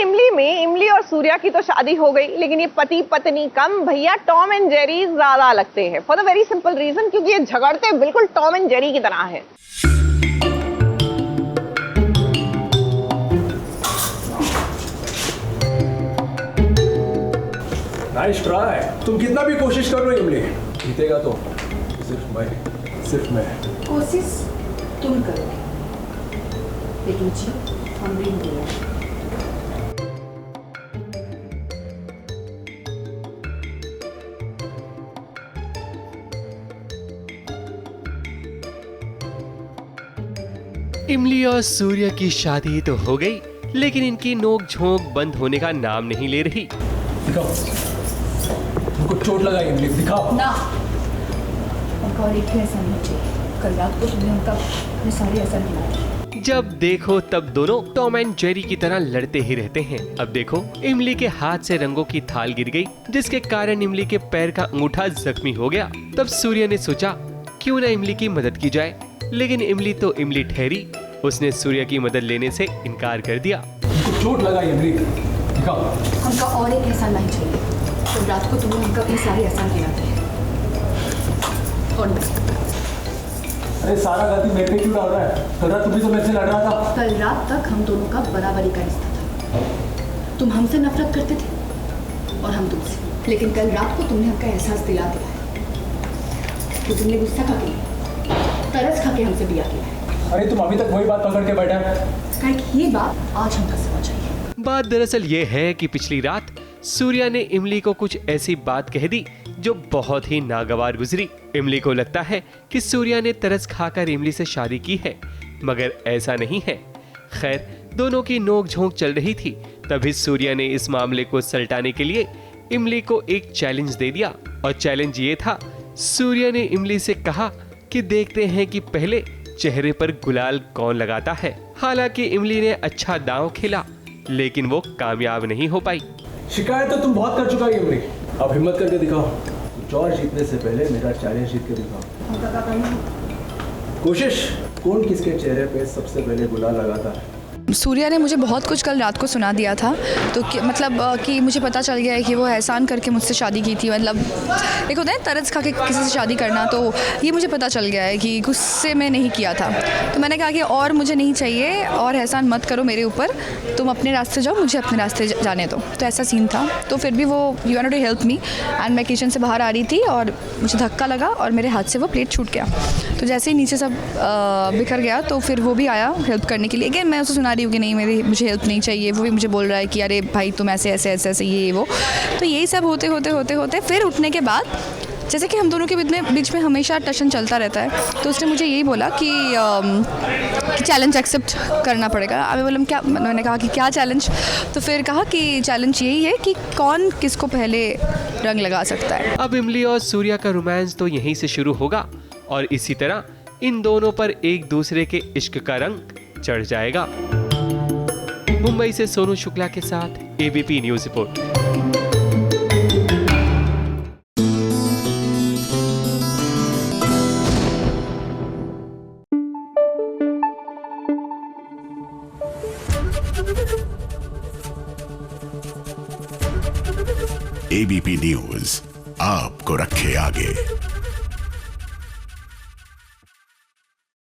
इमली में इमली और सूर्या की तो शादी हो गई, लेकिन ये पति पत्नी कम भैया टॉम एंड जेरी ज्यादा लगते हैं। For the very simple reason, क्योंकि ये झगड़ते बिल्कुल टॉम एंड जेरी की तरह है। Nice try. तुम कितना भी कोशिश कर लो इमली, जीतेगा तो सिर्फ मैं। कोशिश तुम करोगे, लेकिन जीत हमारी नहीं है। इमली और सूर्य की शादी तो हो गई, लेकिन इनकी नोक झोंक बंद होने का नाम नहीं ले रही। दिखाओ, तुमको चोट लगा इमली, दिखाओ ना। उनका और एक भी ऐसा नहीं चाहिए। कल रात को तुमने उनका अपने सारे असर दिलाए। जब देखो तब दोनों टॉम एंड जेरी की तरह लड़ते ही रहते हैं। अब देखो, इमली के हाथ से रंगों की थाल गिर गई, जिसके कारण इमली के पैर का अंगूठा जख्मी हो गया। तब सूर्य ने सोचा क्यों ना इमली की मदद की जाए, लेकिन इमली तो इमली ठहरी। उसने सूर्य की मदद लेने से इनकार कर दिया। चोट लगा इमली, दिखाओ। हमका और एक एहसान नहीं चाहिए। कल रात को तुमने हमका अपने सारे एहसान दिलाते हैं। और अरे सारा गलती मेरे पे क्यों डाल रहा है? कल रात तुम भी तो मेरे से लड़ रहा था। कल रात तक हम दोनों का बराबरी का रिश्ता था। तुम हमसे नफरत करते थे और हम तुमसे, लेकिन कल रात को तुमने हमका एहसास दिला दिया है कि तुमने गुस्सा खा के, तरस खा के हमसे बिया किया है। अरे तुम अभी तक वही बात पकड़ के बैठा है। ये बात आज हमका समझ आई है। बात दरअसल ये है कि पिछली रात सूर्या ने इमली को कुछ ऐसी बात कह दी जो बहुत ही नागवार गुजरी। इमली को लगता है कि सूर्या ने तरस खाकर इमली से शादी की है, मगर ऐसा नहीं है। खैर, दोनों की नोक झोंक चल रही थी, तभी सूर्या ने इस मामले को सलटाने के लिए इमली को एक चैलेंज दे दिया। और चैलेंज ये था, सूर्या ने इमली से कहा कि देखते हैं कि पहले चेहरे पर गुलाल कौन लगाता है। हालांकि इमली ने अच्छा दांव खेला, लेकिन वो कामयाब नहीं हो पाई। शिकायत तो तुम बहुत कर चुका है इमली, अब हिम्मत करके दिखाओ। जॉर्ज जीतने से पहले मेरा चैलेंज जीत के दिखाओ। कोशिश, कौन किसके चेहरे पे सबसे पहले गुलाल लगाता है। सूर्या ने मुझे बहुत कुछ कल रात को सुना दिया था, तो मतलब कि मुझे पता चल गया है कि वो एहसान करके मुझसे शादी की थी। मतलब एक होता है तरस खा के किसी से शादी करना, तो ये मुझे पता चल गया है कि गुस्से में नहीं किया था। तो मैंने कहा कि और मुझे नहीं चाहिए, और एहसान मत करो मेरे ऊपर, तुम अपने रास्ते जाओ, मुझे अपने रास्ते जाने दो। तो ऐसा सीन था। तो फिर भी वो you wanted to help me, and मैं किचन से बाहर आ रही थी और मुझे धक्का लगा और मेरे हाथ से वो प्लेट छूट गया। तो जैसे ही नीचे सब बिखर गया, तो फिर वो भी आया हेल्प करने के लिए। अगेन मैं उसे सुना रही हूँ कि नहीं, मुझे हेल्प नहीं चाहिए। वो भी मुझे बोल रहा है कि अरे भाई तुम ऐसे ऐसे ऐसे ऐसे ये वो। तो यही सब होते होते होते होते फिर उठने के बाद, जैसे कि हम दोनों के बीच में हमेशा टशन चलता रहता है, तो उसने मुझे यही बोला कि चैलेंज एक्सेप्ट करना पड़ेगा। अभी बोला क्या, मैंने कहा कि क्या चैलेंज? तो फिर कहा कि चैलेंज यही है कि कौन किसको पहले रंग लगा सकता है। अब इमली और सूर्या का रोमांस तो यहीं से शुरू होगा, और इसी तरह इन दोनों पर एक दूसरे के इश्क का रंग चढ़ जाएगा। मुंबई से सोनू शुक्ला के साथ ABP news report. ABP news आपको रखे आगे।